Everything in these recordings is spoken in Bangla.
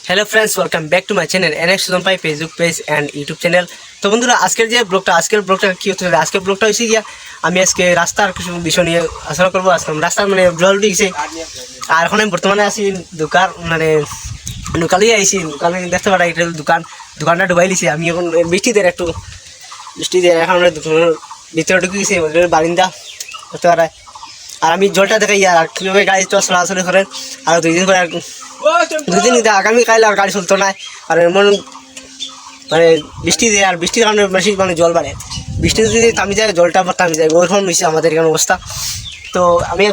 Hello friends, welcome back to my channel NX সুদম্পাই Facebook page and YouTube channel. তো বন্ধুরা, আজকের ব্লগটা কী হচ্ছে, আজকের ব্লগটা হয়েছে গিয়া আমি আজকে রাস্তার কিছু বিষয় নিয়ে আলোচনা করবো। আজকে রাস্তার জল উঠে গেছে, আর এখন আমি বর্তমানে আছি দোকান নুকালেই আইসি। দোকানে দেখতে পারা এটা দোকানটা ডুবাই লিছে। আমি এখন বৃষ্টি দেয় এখন আমরা দোকানের ভিতরে ঢুকে গেছি, বারিন্দা দেখতে পারায়। আর আমি জলটা দেখাই আর কীভাবে গাড়ি চলাচলি করে। আর দুই দিন আগামীকাল আর গাড়ি চলতো না। আর এমন বৃষ্টি দেয়, আর বৃষ্টির কারণে বেশি জল বাড়ে। বৃষ্টি যদি থামি যায়, জলটা আবার থামি যায়, ওইরকম হয়েছে আমাদের এখানে অবস্থা। তো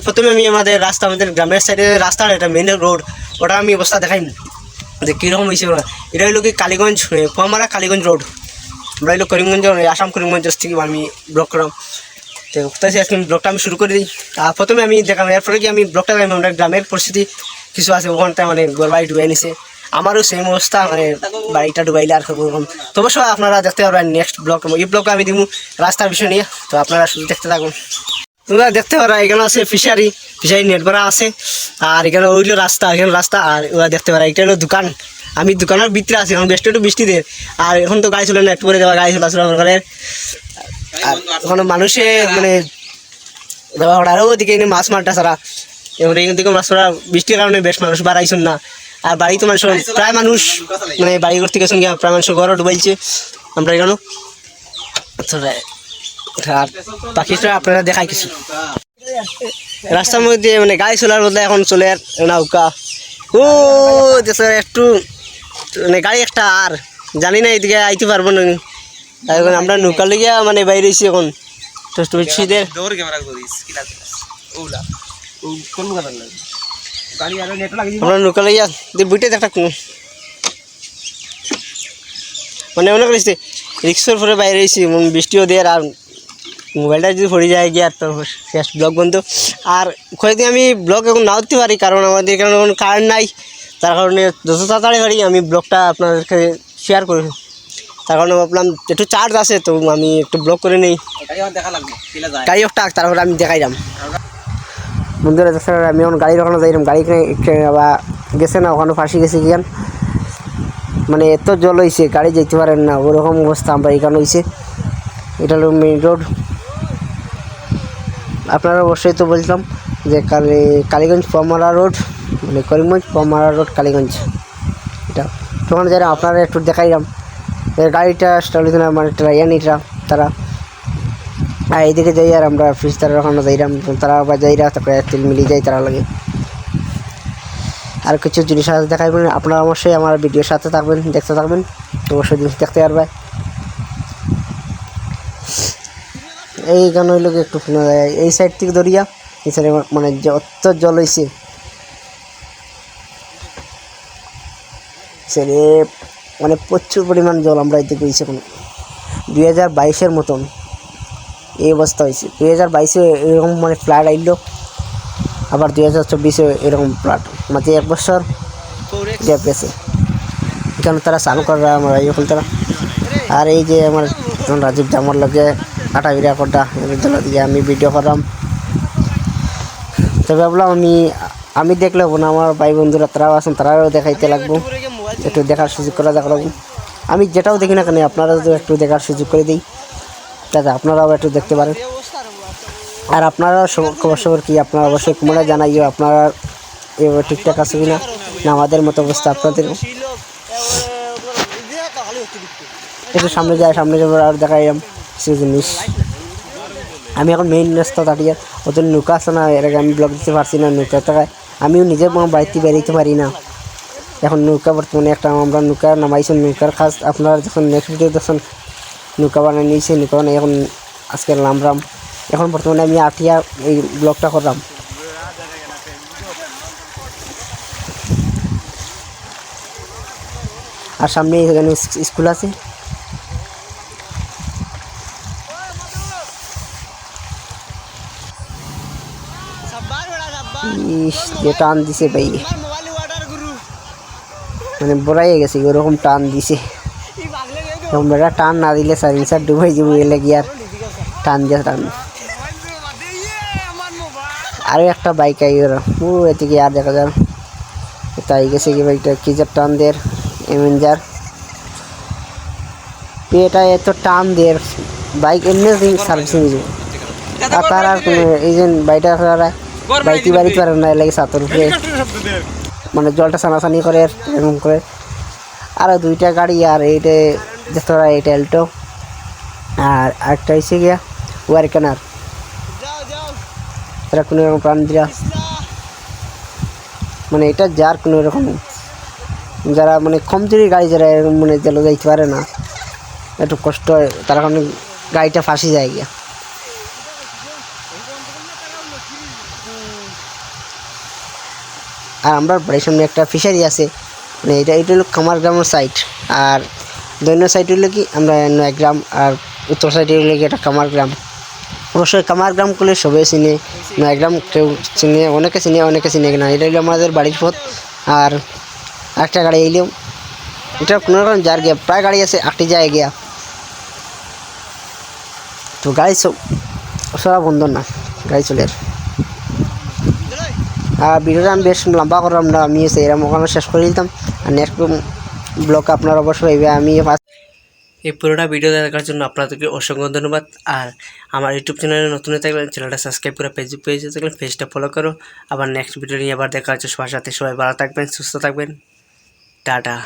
প্রথমে আমাদের আমাদের গ্রামের সাইডে রাস্তার এটা মেন রোড, ওটা আমি অবস্থা দেখাই যে কীরকম হয়েছে। এটা হইলো কি কালীগঞ্জ, পোয়ামারা কালীগঞ্জ রোড। আমরা হইলো করিমগঞ্জ, আসাম করিমগঞ্জ থেকে আমি ব্লক করলাম। তো আজকে ব্লগটা আমি শুরু করে দিই। প্রথমে আমি দেখাম, এরপরে কি আমি ব্লগটা দেখাম আমরা গ্রামের পরিস্থিতি কিছু আছে ওখানটা, ঘর বাড়ি ডুবাই নিছে। আমারও সেম অবস্থা, বাড়িটা ডুবাইলে আর ওরকম। তো অবশ্যই আপনারা দেখতে পারবেন নেক্সট ব্লগ। এই ব্লগে আমি দিব রাস্তার বিষয় নিয়ে, তো আপনারা শুধু দেখতে থাকুন। তোমরা দেখতে পারা এখানে আছে ফিশারি নেট ভরা আছে, আর এখানে ওইলো রাস্তা, আর ওরা দেখতে পারা এটা হলো দোকান। আমি দোকানের ভিতরে আছি, এখন বেশি একটু বৃষ্টি দেয়, আর এখন তো গাড়ি চলে না, একটু পরে যাওয়া গাড়ি চলাচল করে। আর ওখানে মানুষে আরও ওদিকে মাছ মারটা ছাড়া, এবার এখান থেকে মাছ মারা বৃষ্টির কারণে বেশ মানুষ বাড়াইছেন না। আর বাড়িতে মানুষ প্রায় মানুষ বাড়ি করতে গেছেন গিয়া, প্রায় মানুষ ঘরও ডুবাইছে আমরা এখানেও। আর বাকিটা আপনারা দেখাই কিছু রাস্তার মধ্যে গাড়ি চলার বদলে এখন চলে নৌকা। ও দেশের একটু গাড়ি একটা, আর জানি না এদিকে আইতে পারবো না। এখন আমরা নৌকা লেগে বাইরে এসেছি এখন। আমরা নৌকা লেগে বুইটে একটা অনেক রিক্সার পরে বাইরে এসেছি, বৃষ্টিও দেয়। আর মোবাইলটা যদি পড়ে যায় গিয়ে, আর তোর শেষ ব্লগ বন্ধ। আর কয়েকদিন আমি ব্লগ এখন না উঠতে পারি, কারণ আমাদের এখানে এখন কারেন্ট নাই। তার কারণে যত তাড়াতাড়ি পারি আমি ব্লগটা আপনাদেরকে শেয়ার করি। তার কারণে ভাবলাম একটু চার্জ আছে, তো আমি একটু ব্লগ করে নিই। গাড়ি একটা তারপরে আমি দেখাইলাম বন্ধুরা। আমি এখন গাড়ি ওখানে যাইলাম, গাড়ি বা গেছে না, ওখানে ফাঁসি গেছে কিয়ান, এত জল হয়েছে গাড়ি যেতে পারেন না, ওরকম অবস্থা আমরা এখানে হয়েছে। এটা হলো মেইন রোড। আপনারা অবশ্যই তো বলছিলাম যে কালীগঞ্জ পোয়ামারা রোড, করিমগঞ্জ পোয়ামারা রোড কালীগঞ্জ, এটা তখন যারা আপনারা একটু দেখাইলাম। গাড়িটা স্টার্ট হইতে না, ট্রাইয়ানিটা তারা এইদিকে যাই, আর আমরা ফ্রিজ তারা ওখানে যাইলাম, তারা আবার যাইরা তারপরে তেল মিলিয়ে যায় তারা লাগে। আর কিছু জিনিস আছে দেখাইবেন, আপনারা অবশ্যই আমার ভিডিওর সাথে থাকবেন, দেখতে থাকবেন, অবশ্যই জিনিস দেখতে পারবে। এই গান হইল একটু শোনা যায় এই সাইড থেকে দরিয়া, এই সাইডে অত জল হয়েছে, সেরে প্রচুর পরিমাণ জল আমরা এতে পেয়েছি। এখন 2022-এর মতন এই অবস্থা হয়েছে। 2022-এ এরকম ফ্লাড আইল, আবার 2024-এ এরকম ফ্লাড, এক বছর গ্যাপ গেছে। এখানে তারা স্নান করা আমরা এখন তারা। আর এই যে আমার রাজীব আমার লাগে কাটা বিড়া কটা দিয়ে আমি ভিডিও করলাম। তো ভাবলাম আমি দেখলে না, আমার ভাই বন্ধুরা তারাও আছেন, তারাও দেখাইতে লাগবো, একটু দেখার সুযোগ করে দেখা লাগবো। আমি যেটাও দেখি না কেন আপনারা যদি একটু দেখার সুযোগ করে দিই, যাতে আপনারাও একটু দেখতে পারেন। আর আপনারা খবর কি আপনারা অবশ্যই কমেন্টে জানাইও আপনারা এবার ঠিকঠাক আছে কিনা, না আমাদের মতো অবস্থা আপনাদের। একটু সামনে যাবো আর দেখাইলাম কিছু জিনিস। আমি এখন মেইন রাস্তা দাঁড়িয়ে, ওদের নৌকা আছে না, এর আগে আমি ব্লগ দিতে পারছি না নৌকা টাকায়, আমিও নিজের বাড়িতে বেরোতে পারি না। এখন নৌকা বর্তমানে একটা আমরা নৌকা নামাইছি, নৌকার কাজ আপনারা যখন নেক্সট ভিডিও দেখছেন নৌকা বানিয়ে নিয়েছি, নৌকা বানিয়ে এখন আজকে নামরাম। এখন বর্তমানে আমি আটিয়া এই ব্লগটা করলাম। আর সামনে এখানে স্কুল আছে। যে টান দিছে ভাই, বড়াইয়ে গেছে, ওরকম টান দিছে। বেটা টান না দিলে সার ডুবাই যাবো, এলে গিয়ে আর টান দিয়ে টান। আরও একটা বাইক আই, ও এদিকে আর দেখা যান তাই গেছে কি বাইকটা কি যে টান দের এভেঞ্জার এটা এত টান দের বাইক এমনি সার্ভিসিং দিবে আর তার আর কোনো এই যে বাইকটা বাইকটি বাড়িতে পারে না লাগে ছাতর উপরে মানে জলটা সানাসানি করে এরকম করে আরও দুইটা গাড়ি আর এইটা যেতরা এইটা এল্টো আর আরেকটা হচ্ছে গিয়া ওয়ারকানার এরা কোনো রকম প্রাণ দিয়া মানে এটা যার কোনো রকম যারা মানে কমজোরি গাড়ি যারা মানে জেলো যাইতে পারে না একটু কষ্ট হয় তারা কারণে গাড়িটা ফাঁসি যায় গিয়া আর আমরা বাড়ির সামনে একটা ফিশারি আছে মানে এটা হলো কামার গ্রামের সাইড আর দৈন্য সাইড হইলো কি আমরা নয়গ্রাম আর উত্তর সাইডে হইলে কি এটা কামার গ্রাম অবশ্যই কামার গ্রাম করলে সবাই চিনে নয়গ্রাম কেউ চিনে অনেকে চিনে কিনা এটা হলো আমাদের বাড়ির পথ আর একটা গাড়ি এলেও এটা কোনো রকম যার গিয়া প্রায় গাড়ি আছে আটটি যায় গিয়া তো গাড়ি সব সরা বন্ধ না গাড়ি চলে আর ভিডিওটা আমি বেশ লম্বা করলাম না আমি এরকম ওখানে শেষ করে দিতাম আর নেক্সট ব্লগ আপনার অবশ্যই আমি এই পুরোটা ভিডিও দেখার জন্য আপনাদেরকে অসংখ্য ধন্যবাদ আর আমার ইউটিউব চ্যানেলে নতুন থাকলে চ্যানেলটা সাবস্ক্রাইব করে ফেসবুক পেজে থাকলে পেজটা ফলো করো আবার নেক্সট ভিডিও নিয়ে আবার দেখা হচ্ছে সবার সাথে সবাই ভালো থাকবেন সুস্থ থাকবেন টাটা।